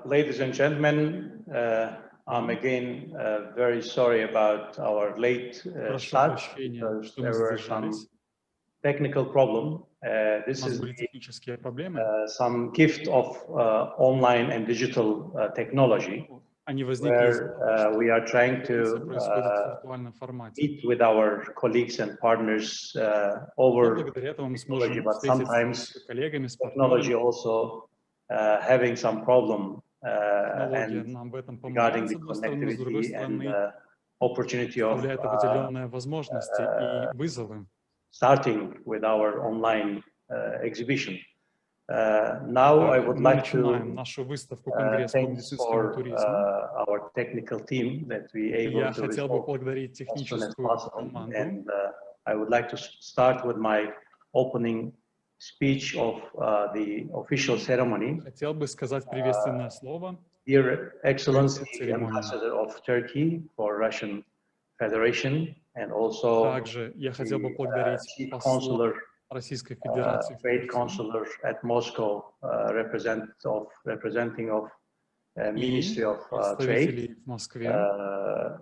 Ladies and gentlemen, I'm again very sorry about our late start because there were some technical problem. This is some gift of online and digital technology, where we are trying to meet with our colleagues and partners over technology, but sometimes technology also having some problem and regarding the connectivity and opportunity of starting with our online exhibition. Now I would like to thank for our technical team that we able to resolve as soon as possible. And I would like to start with my opening speech of the official ceremony. Dear Excellency, the Ambassador of Turkey for Russian Federation, and also the Chief Consular, Trade Consular at Moscow, representing of Ministry of Trade,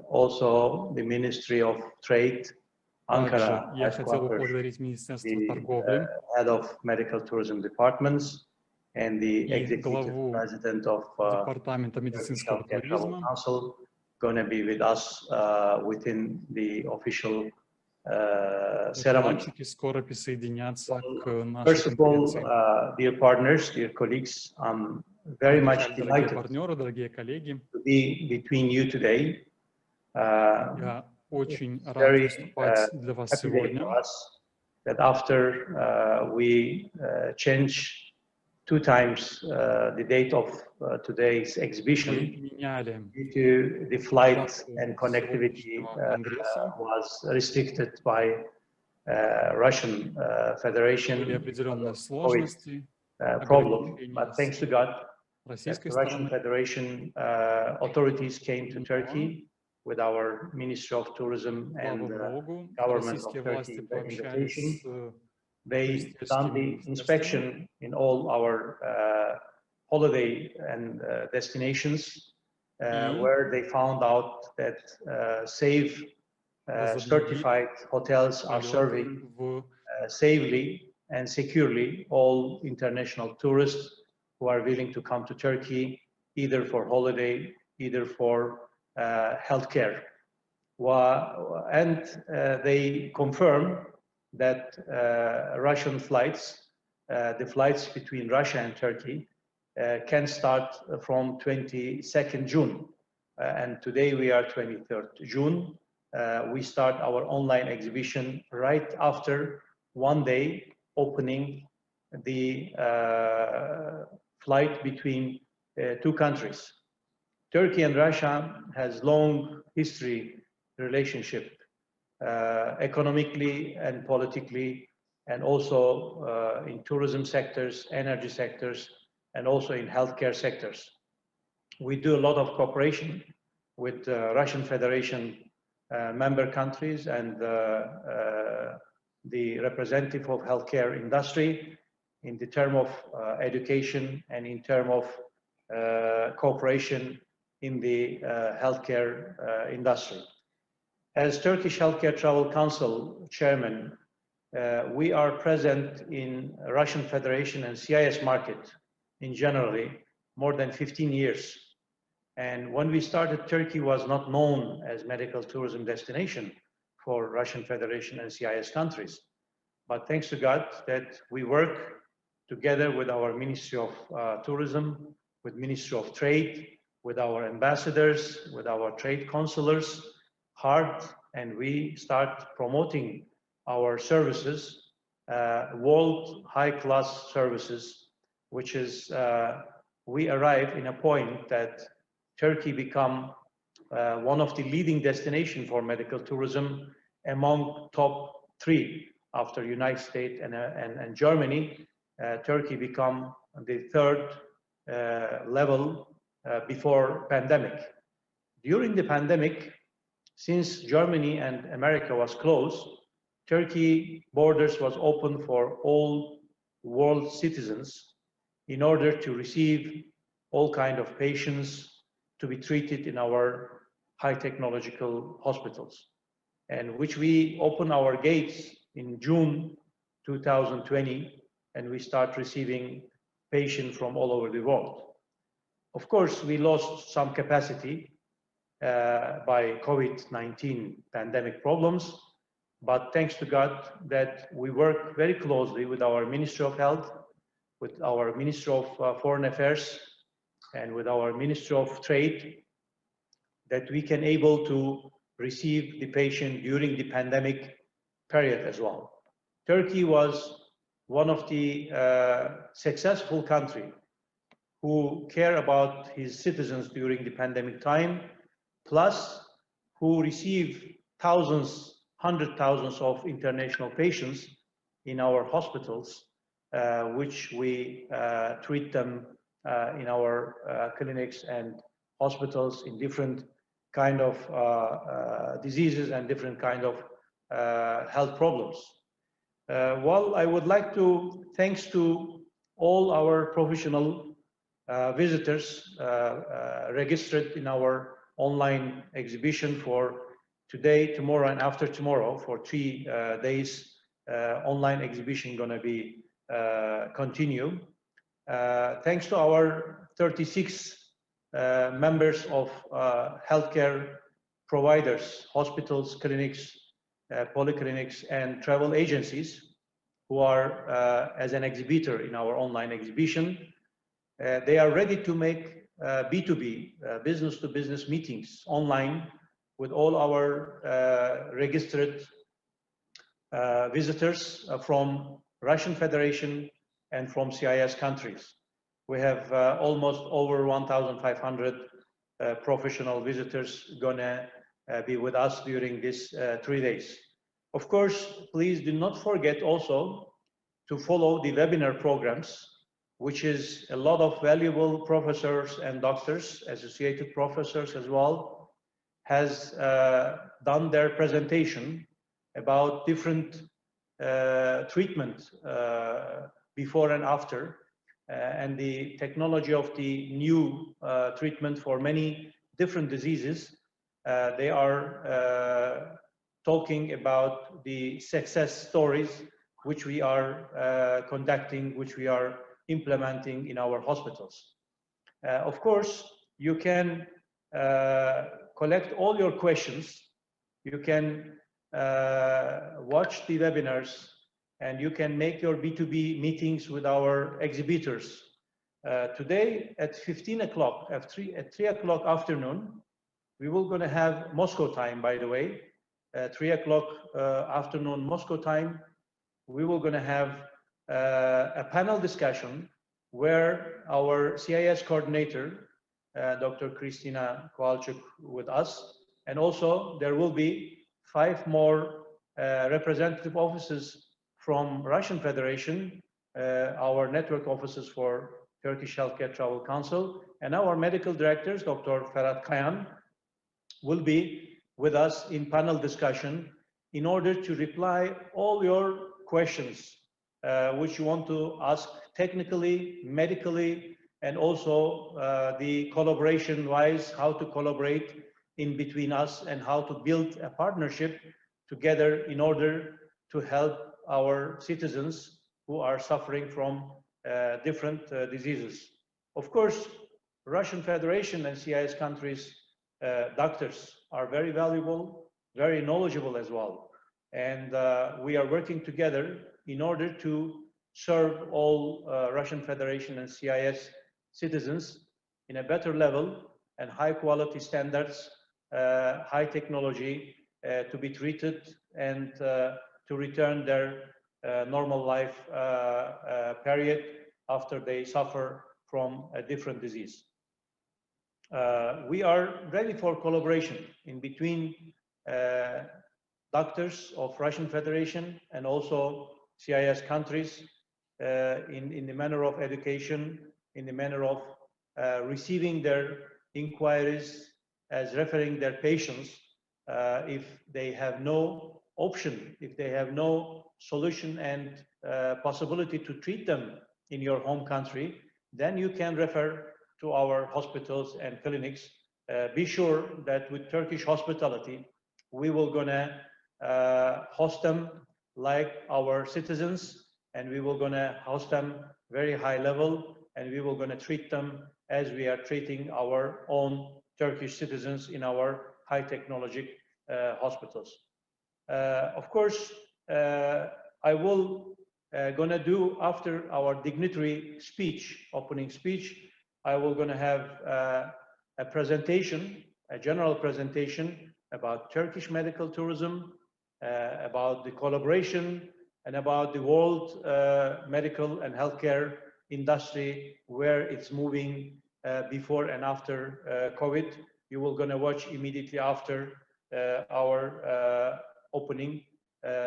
also the Ministry of Trade, Ankara headquarters, the head of Medical Tourism Departments, and the Executive President of Turkish Healthcare Travel Council going to be with us within the official ceremony. First of all, dear partners, dear colleagues, I'm very much delighted to be between you today. Very happy day for us that after we changed 2 times the date of today's exhibition due to the flight and connectivity was restricted by Russian Federation COVID problem. But thanks to God, the Russian Federation authorities came to Turkey with our Ministry of Tourism and Government of Turkey invitation. They done the inspection in all our holiday and destinations, where they found out that safe certified hotels are serving safely and securely all international tourists who are willing to come to Turkey, either for holiday, either for healthcare. And they confirm that Russian flights, the flights between Russia and Turkey, can start from 22nd June. And today we are 23rd June. We start our online exhibition right after 1 day opening the flight between 2 countries. Turkey and Russia has long history relationship, economically and politically, and also in tourism sectors, energy sectors, and also in healthcare sectors. We do a lot of cooperation with Russian Federation member countries and the representative of healthcare industry in the term of education and in term of cooperation in the healthcare industry. As Turkish Healthcare Travel Council Chairman, we are present in Russian Federation and CIS market in generally more than 15 years. And when we started, Turkey was not known as medical tourism destination for Russian Federation and CIS countries. But thanks to God that we work together with our Ministry of Tourism, with Ministry of Trade, with our ambassadors, with our trade consulars, hard, and we start promoting our services, world high-class services, which is, we arrive in a point that Turkey become one of the leading destination for medical tourism among top 3 after United States and Germany. Turkey become the 3rd level before pandemic. During the pandemic, since Germany and America was closed, Turkey borders was open for all world citizens in order to receive all kind of patients to be treated in our high technological hospitals, and which we open our gates in June 2020, and we start receiving patients from all over the world. Of course, we lost some capacity by COVID-19 pandemic problems, but thanks to God that we work very closely with our Ministry of Health, with our Ministry of Foreign Affairs, and with our Ministry of Trade, that we can able to receive the patient during the pandemic period as well. Turkey was one of the successful country who care about his citizens during the pandemic time, plus who receive thousands, hundred thousands of international patients in our hospitals, which we treat them in our clinics and hospitals in different kind of diseases and different kind of health problems. Well, I would like to, thanks to all our professional visitors registered in our online exhibition for today, tomorrow, and after tomorrow. For 3 days, online exhibition gonna be continue. Thanks to our 36 members of healthcare providers, hospitals, clinics, polyclinics, and travel agencies who are as an exhibitor in our online exhibition. They are ready to make B2B, business-to-business meetings online with all our registered visitors from Russian Federation and from CIS countries. We have almost over 1,500 professional visitors gonna be with us during these 3 days. Of course, please do not forget also to follow the webinar programs, which is a lot of valuable professors and doctors, associated professors as well, has done their presentation about different treatment before and after, and the technology of the new treatment for many different diseases. They are talking about the success stories which we are conducting, which we are implementing in our hospitals. Of course, you can collect all your questions. You can watch the webinars, and you can make your B2B meetings with our exhibitors. Today at 15 o'clock, at 3 o'clock afternoon, we will gonna have Moscow time, by the way, 3 o'clock afternoon Moscow time. We will gonna have a panel discussion where our CIS coordinator, Dr. Kristina Kowalczyk, with us, and also there will be 5 more representative offices from Russian Federation, our network offices for Turkish Healthcare Travel Council, and our medical directors, Dr. Ferhat Kayan, will be with us in panel discussion in order to reply all your questions which you want to ask technically, medically, and also the collaboration-wise, how to collaborate in between us and how to build a partnership together in order to help our citizens who are suffering from different diseases. Of course, Russian Federation and CIS countries doctors are very valuable, very knowledgeable as well. And we are working together in order to serve all Russian Federation and CIS citizens in a better level and high quality standards, high technology to be treated and to return their normal life period after they suffer from a different disease. We are ready for collaboration in between doctors of Russian Federation and also CIS countries in the manner of education, in the manner of receiving their inquiries as referring their patients if they have no option, if they have no solution and possibility to treat them in your home country, then you can refer to our hospitals and clinics. Be sure that with Turkish hospitality, we will gonna host them like our citizens, and we will gonna host them very high level, and we will gonna treat them as we are treating our own Turkish citizens in our high technology hospitals. Of course, I will gonna do after our dignitary speech, opening speech, I will gonna have a presentation, a general presentation about Turkish medical tourism, about the collaboration, and about the world medical and healthcare industry, where it's moving before and after COVID. You will gonna watch immediately after our opening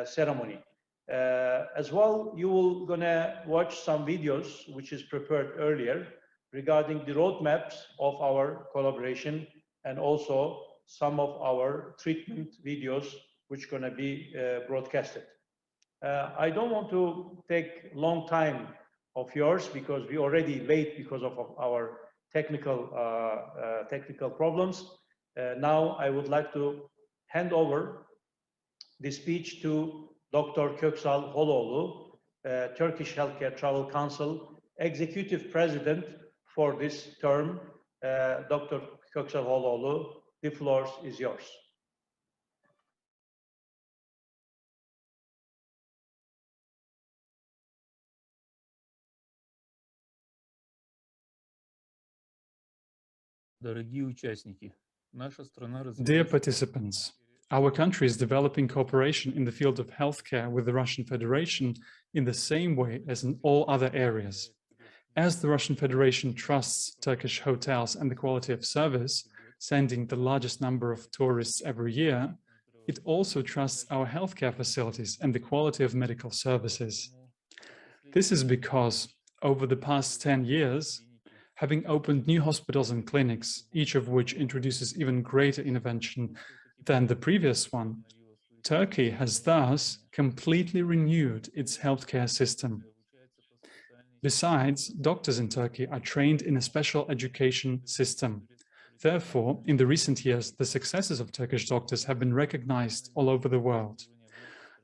ceremony. As well, you will gonna watch some videos which is prepared earlier regarding the roadmaps of our collaboration, and also some of our treatment videos which gonna be broadcasted. I don't want to take long time of yours because we already late because of our technical problems. Now I would like to hand over the speech to Dr. Köksal Holoğlu, Turkish Healthcare Travel Council Executive President for this term. Dr. Köksal Holoğlu, the floor is yours. Dear participants, our country is developing cooperation in the field of healthcare with the Russian Federation in the same way as in all other areas. As the Russian Federation trusts Turkish hotels and the quality of service, sending the largest number of tourists every year, it also trusts our healthcare facilities and the quality of medical services. This is because over the past 10 years, having opened new hospitals and clinics, each of which introduces even greater intervention than the previous one, Turkey has thus completely renewed its healthcare system. Besides, doctors in Turkey are trained in a special education system. Therefore, in the recent years, the successes of Turkish doctors have been recognized all over the world.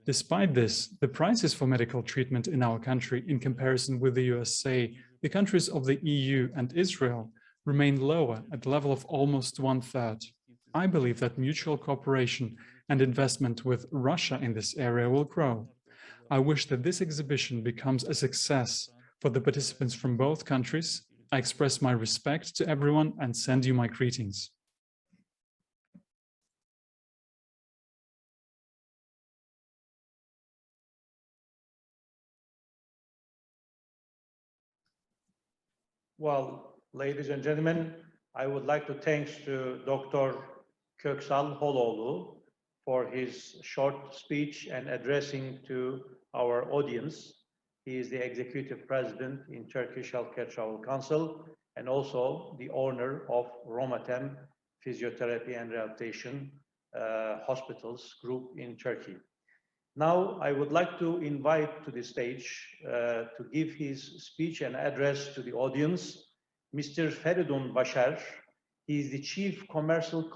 Despite this, the prices for medical treatment in our country, in comparison with the USA, the countries of the EU and Israel, remain lower at the level of almost 1/3. I believe that mutual cooperation and investment with Russia in this area will grow. I wish that this exhibition becomes a success for the participants from both countries. I express my respect to everyone and send you my greetings. Well, ladies and gentlemen, I would like to thank to Dr. Köksal Holoğlu for his short speech and addressing to our audience. He is the Executive President in Turkish Healthcare Travel Council and also the owner of Romatem Physiotherapy and Rehabilitation Hospitals Group in Turkey. Now, I would like to invite to the stage to give his speech and address to the audience, Mr. Feridun Bashar. He is the Chief Commercial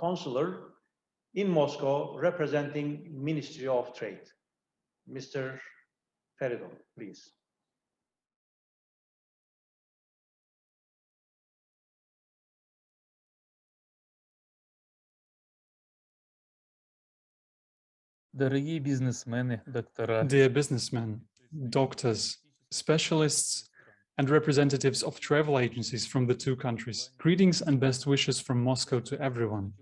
Counselor in Moscow, representing Ministry of Trade. Mr. Feridun, please. Dear businessmen, doctors, specialists, and representatives of travel agencies from the two countries, greetings and best wishes from Moscow to everyone.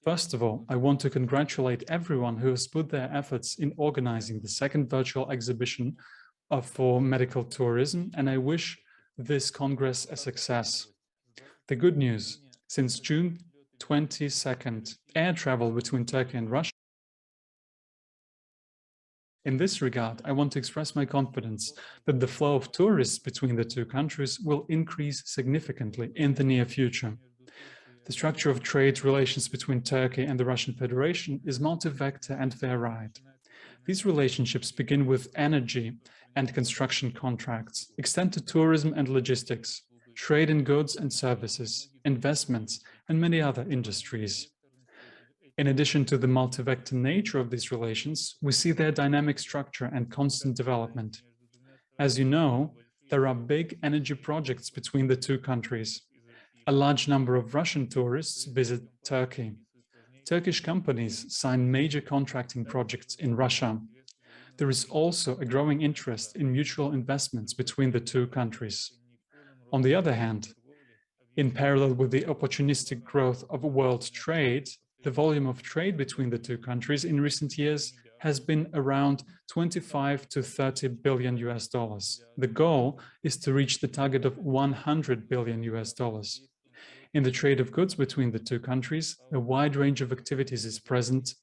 First of all, I want to congratulate everyone who has put their efforts in organizing the second virtual exhibition for medical tourism, and I wish this Congress a success. The good news, since June 22nd, air travel between Turkey and Russia. In this regard, I want to express my confidence that the flow of tourists between the two countries will increase significantly in the near future. The structure of trade relations between Turkey and the Russian Federation is multi-vector and varied. These relationships begin with energy and construction contracts, extend to tourism and logistics, trade in goods and services, investments, and many other industries. In addition to the multi-vector nature of these relations, we see their dynamic structure and constant development. As you know, there are big energy projects between the two countries. A large number of Russian tourists visit Turkey. Turkish companies sign major contracting projects in Russia. There is also a growing interest in mutual investments between the two countries. On the other hand, in parallel with the opportunistic growth of world trade, the volume of trade between the two countries in recent years has been around 25 to 30 billion US dollars. The goal is to reach the target of 100 billion US dollars. In the trade of goods between the two countries, a wide range of activities is present: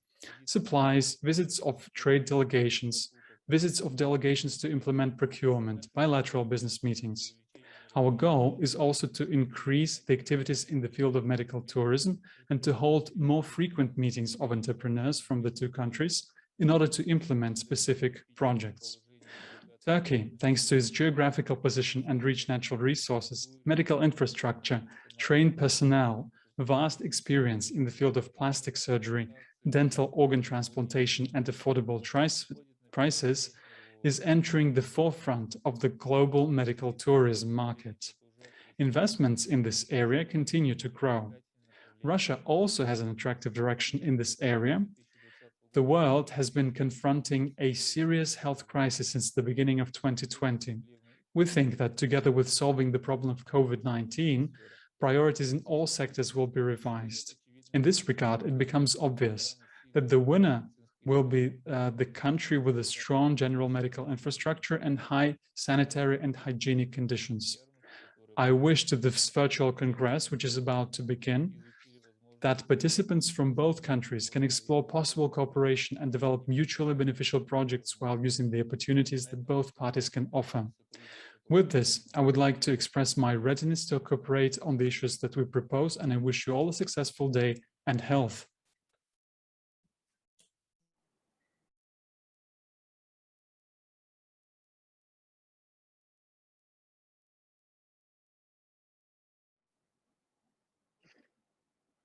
supplies, visits of trade delegations, visits of delegations to implement procurement, bilateral business meetings. Our goal is also to increase the activities in the field of medical tourism and to hold more frequent meetings of entrepreneurs from the two countries in order to implement specific projects. Turkey, thanks to its geographical position and rich natural resources, medical infrastructure, trained personnel, vast experience in the field of plastic surgery, dental organ transplantation, and affordable prices, is entering the forefront of the global medical tourism market. Investments in this area continue to grow. Russia also has an attractive direction in this area. The world has been confronting a serious health crisis since the beginning of 2020. We think that together with solving the problem of COVID-19, priorities in all sectors will be revised. In this regard, it becomes obvious that the winner will be the country with a strong general medical infrastructure and high sanitary and hygienic conditions. I wish to this virtual congress, which is about to begin, that participants from both countries can explore possible cooperation and develop mutually beneficial projects while using the opportunities that both parties can offer. With this, I would like to express my readiness to cooperate on the issues that we propose, and I wish you all a successful day and health.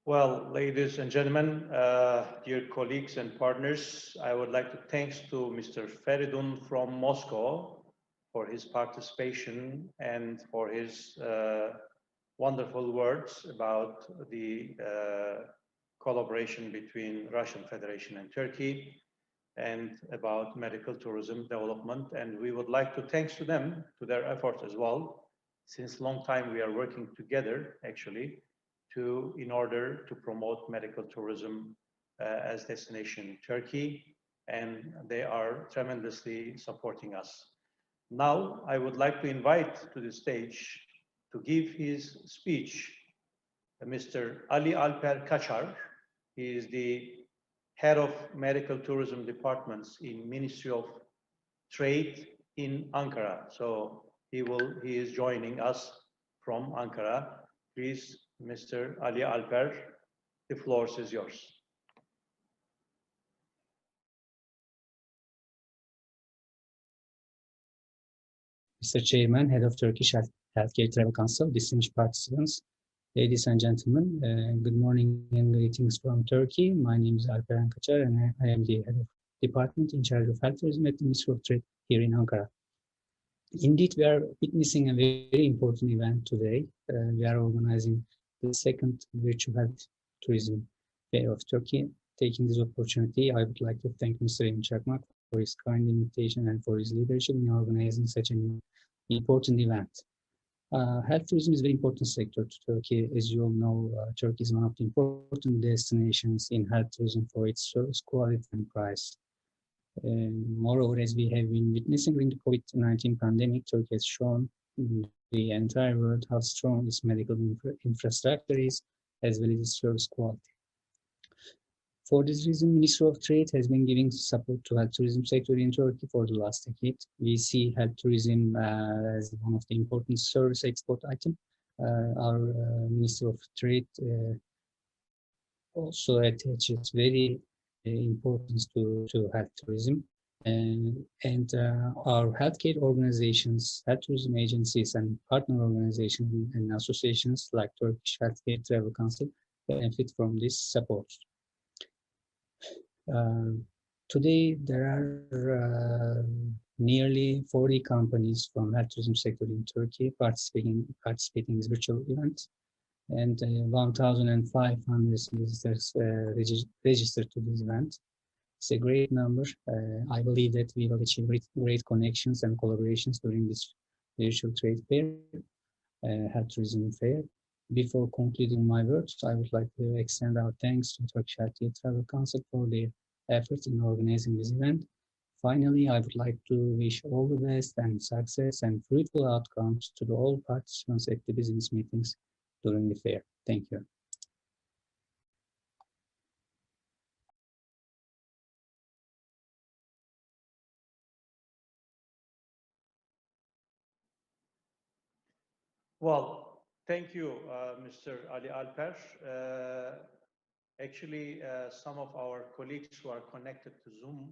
Well, ladies and gentlemen, dear colleagues and partners, I would like to thank to Mr. Feridun from Moscow for his participation and for his wonderful words about the collaboration between Russian Federation and Turkey and about medical tourism development. And we would like to thank to them, to their efforts as well. Since a long time we are working together, actually, in order to promote medical tourism as destination in Turkey, and they are tremendously supporting us. Now, I would like to invite to the stage to give his speech Mr. Ali Alper Kaçar. He is the head of medical tourism departments in Ministry of Trade in Ankara. So he is joining us from Ankara. Please, Mr. Ali Alper, the floor is yours. Mr. Chairman, Head of Turkish Healthcare Travel Council, distinguished participants, ladies and gentlemen, good morning and greetings from Turkey. My name is Alper Kaçar and I am the Head of Department in charge of Health Tourism at the Ministry of Trade here in Ankara. Indeed, we are witnessing a very important event today. We are organizing the second virtual health tourism fair of Turkey. Taking this opportunity, I would like to thank Mr. Emin Çakmak for his kind invitation and for his leadership in organizing such an important event. Health tourism is a very important sector to Turkey. As you all know, Turkey is one of the important destinations in health tourism for its service quality and price. Moreover, as we have been witnessing during the COVID-19 pandemic, Turkey has shown the entire world how strong its medical infrastructure is, as well as its service quality. For this reason, Ministry of Trade has been giving support to health tourism sector in Turkey for the last decade. We see health tourism as one of the important service export item. Our Ministry of Trade also attaches very importance to health tourism. Our healthcare organizations, health tourism agencies, and partner organizations and associations like Turkish Healthcare Travel Council benefit from this support. Today, there are nearly 40 companies from health tourism sector in Turkey participating in this virtual event, and 1,500 visitors registered to this event. It's a great number. I believe that we will achieve great connections and collaborations during this virtual trade fair, health tourism fair. Before concluding my words, I would like to extend our thanks to Turkish Healthcare Travel Council for their efforts in organizing this event. Finally, I would like to wish all the best and success and fruitful outcomes to all participants at the business meetings during the fair. Thank you. Well, thank you, Mr. Ali Alper. Actually, some of our colleagues who are connected to Zoom,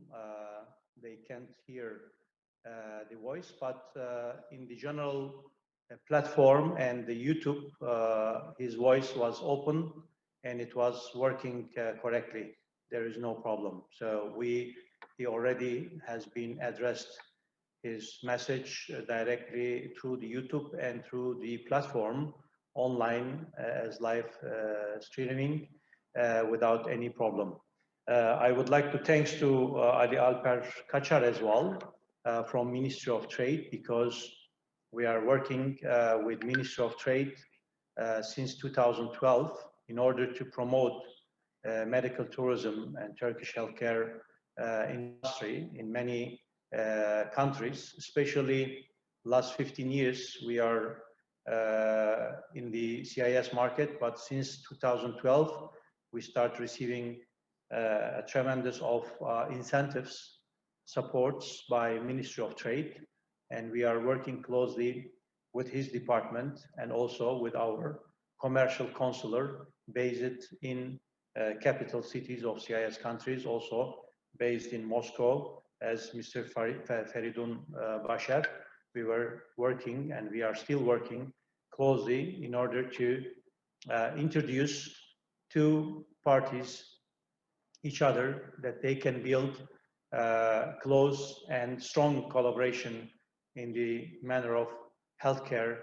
they can't hear the voice, but in the general platform and the YouTube, his voice was open and it was working correctly. There is no problem. So he already has been addressed his message directly through the YouTube and through the platform online as live streaming without any problem. I would like to thanks to Ali Alper Kaçar as well from Ministry of Trade, because we are working with Ministry of Trade since 2012 in order to promote medical tourism and Turkish healthcare industry in many countries, especially last 15 years, we are in the CIS market, but since 2012, we start receiving a tremendous of incentives, supports by Ministry of Trade, and we are working closely with his department and also with our commercial consular based in capital cities of CIS countries, also based in Moscow, as Mr. Feridun Basher. We were working and we are still working closely in order to introduce two parties each other, that they can build close and strong collaboration in the manner of healthcare,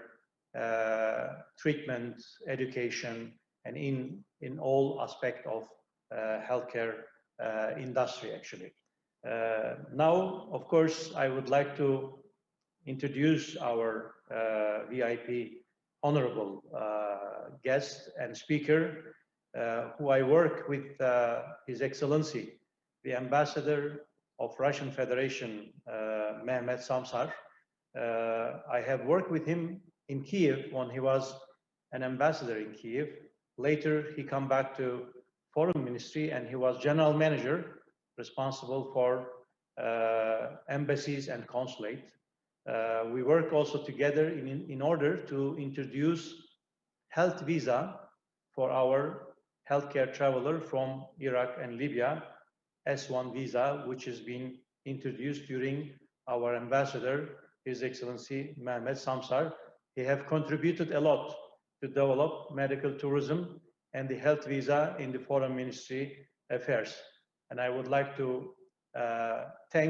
treatment, education, and in all aspect of healthcare industry actually. Now, of course, I would like to introduce our VIP honorable guest and speaker, who I work with His Excellency, the Ambassador of Russian Federation, Mehmet Samsar. I have worked with him in Kiev when he was an ambassador in Kiev. Later, he come back to Foreign Ministry and he was general manager responsible for embassies and consulate. We work also together in order to introduce health visa for our healthcare traveler from Iraq and Libya, S1 visa, which has been introduced during our ambassador, His Excellency Mehmet Samsar. He have contributed a lot to develop medical tourism and the health visa in the Foreign Ministry affairs. And I would like to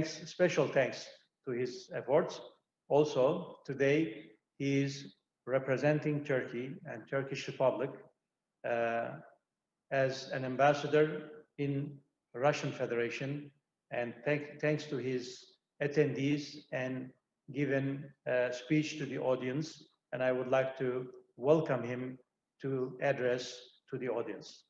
special thanks to his efforts. Also, today he is representing Turkey and Turkish Republic as an ambassador in Russian Federation, and thanks to his attendees and given a speech to the audience, and I would like to welcome him to address to the audience.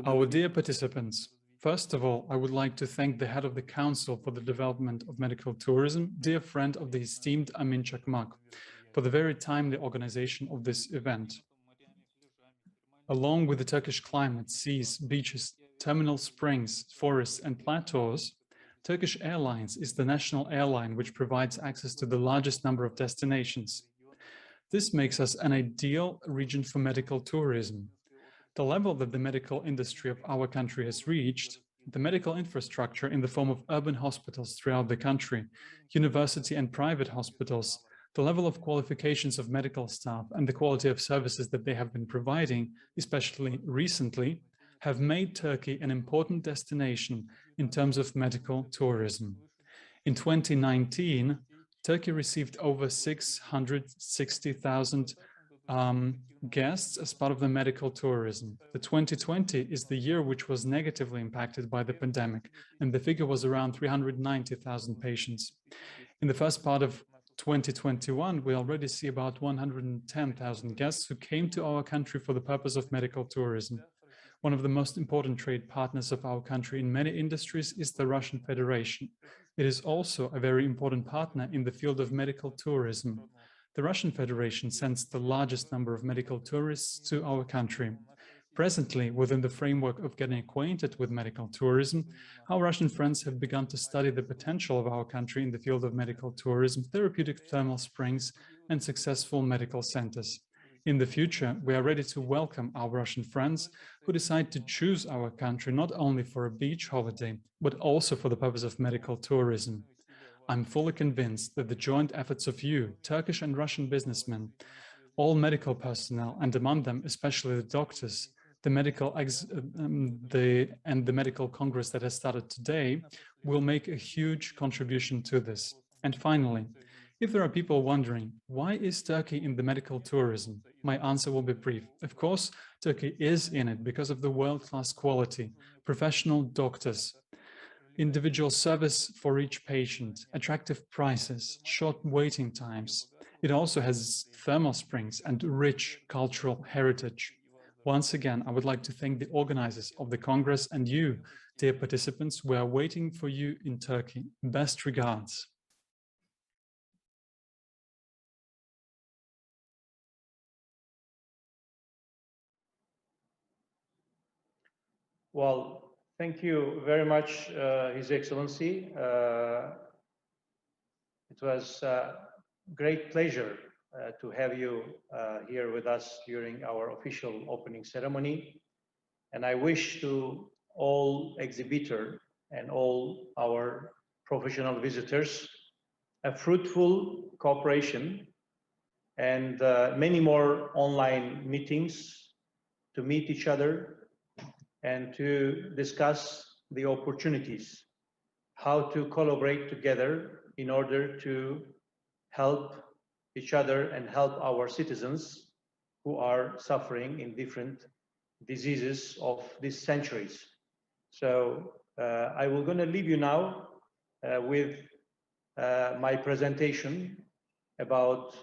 Our dear participants, first of all, I would like to thank the head of the Council for the Development of Medical Tourism, dear friend of the esteemed Amin Chakmak, for the very timely organization of this event. Along with the Turkish climate, seas, beaches, terminal springs, forests and plateaus, Turkish Airlines is the national airline which provides access to the largest number of destinations. This makes us an ideal region for medical tourism. The level that the medical industry of our country has reached, the medical infrastructure in the form of urban hospitals throughout the country, university and private hospitals, the level of qualifications of medical staff and the quality of services that they have been providing, especially recently, have made Turkey an important destination in terms of medical tourism. In 2019, Turkey received over 660,000 guests as part of the medical tourism. The 2020 is the year which was negatively impacted by the pandemic, and the figure was around 390,000 patients. In the first part of 2021, we already see about 110,000 guests who came to our country for the purpose of medical tourism. One of the most important trade partners of our country in many industries is the Russian Federation. It is also a very important partner in the field of medical tourism. The Russian Federation sends the largest number of medical tourists to our country. Presently, within the framework of getting acquainted with medical tourism, our Russian friends have begun to study the potential of our country in the field of medical tourism, therapeutic thermal springs, and successful medical centers. In the future, we are ready to welcome our Russian friends who decide to choose our country not only for a beach holiday, but also for the purpose of medical tourism. I'm fully convinced that the joint efforts of you, Turkish and Russian businessmen, all medical personnel, and among them especially the doctors, the medical congress that has started today, will make a huge contribution to this. And finally, if there are people wondering, why is Turkey in the medical tourism? My answer will be brief. Of course, Turkey is in it because of the world-class quality, professional doctors, individual service for each patient, attractive prices, short waiting times. It also has thermal springs and rich cultural heritage. Once again, I would like to thank the organizers of the Congress and you, dear participants. We are waiting for you in Turkey. Best regards. Well, thank you very much, His Excellency. It was a great pleasure to have you here with us during our official opening ceremony. And I wish to all exhibitors and all our professional visitors a fruitful cooperation and many more online meetings to meet each other and to discuss the opportunities, how to collaborate together in order to help each other and help our citizens who are suffering in different diseases of these centuries. So I will going to leave you now with my presentation about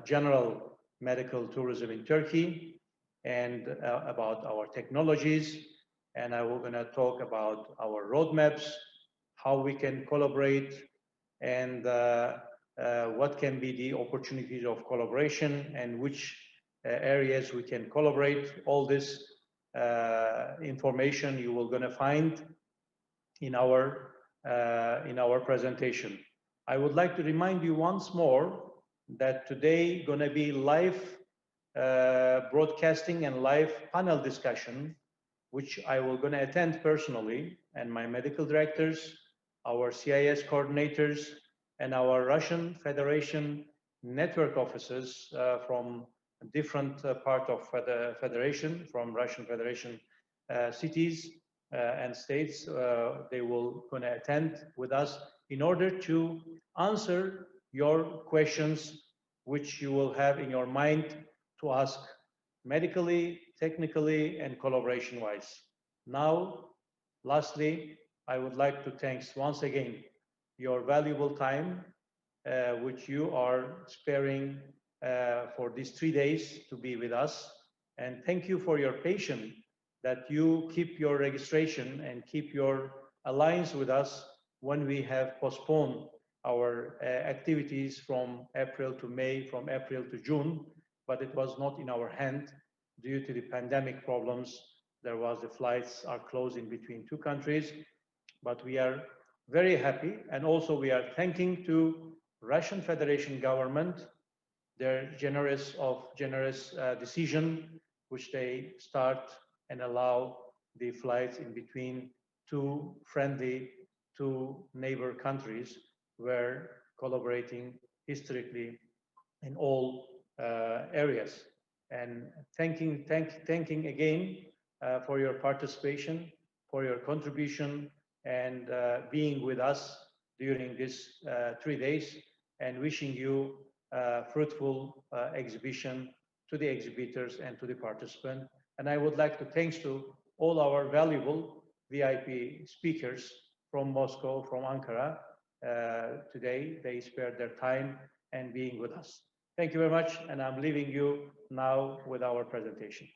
general medical tourism in Turkey and about our technologies. And I will going to talk about our roadmaps, how we can collaborate, and what can be the opportunities of collaboration and which areas we can collaborate. All this information you will going to find in our presentation. I would like to remind you once more that today going to be live broadcasting and live panel discussion, which I will going to attend personally, and my medical directors, our CIS coordinators, and our Russian Federation network officers from different part of the Federation, from Russian Federation cities and states. They will going to attend with us in order to answer your questions, which you will have in your mind to ask medically, technically, and collaboration-wise. Now, lastly, I would like to thank once again your valuable time, which you are sparing for these 3 days to be with us. And thank you for your patience that you keep your registration and keep your alliance with us when we have postponed our activities from April to May, from April to June, but it was not in our hand due to the pandemic problems. The flights are closed in between two countries, but we are very happy, and also we are thanking to Russian Federation government their generous decision, which they start and allow the flights in between two neighbor countries were collaborating historically in all areas. And thanking again for your participation, for your contribution, and being with us during these 3 days, and wishing you a fruitful exhibition to the exhibitors and to the participants. And I would like to thanks to all our valuable VIP speakers from Moscow, from Ankara. Today, they spared their time and being with us. Thank you very much, and I'm leaving you now with our presentation.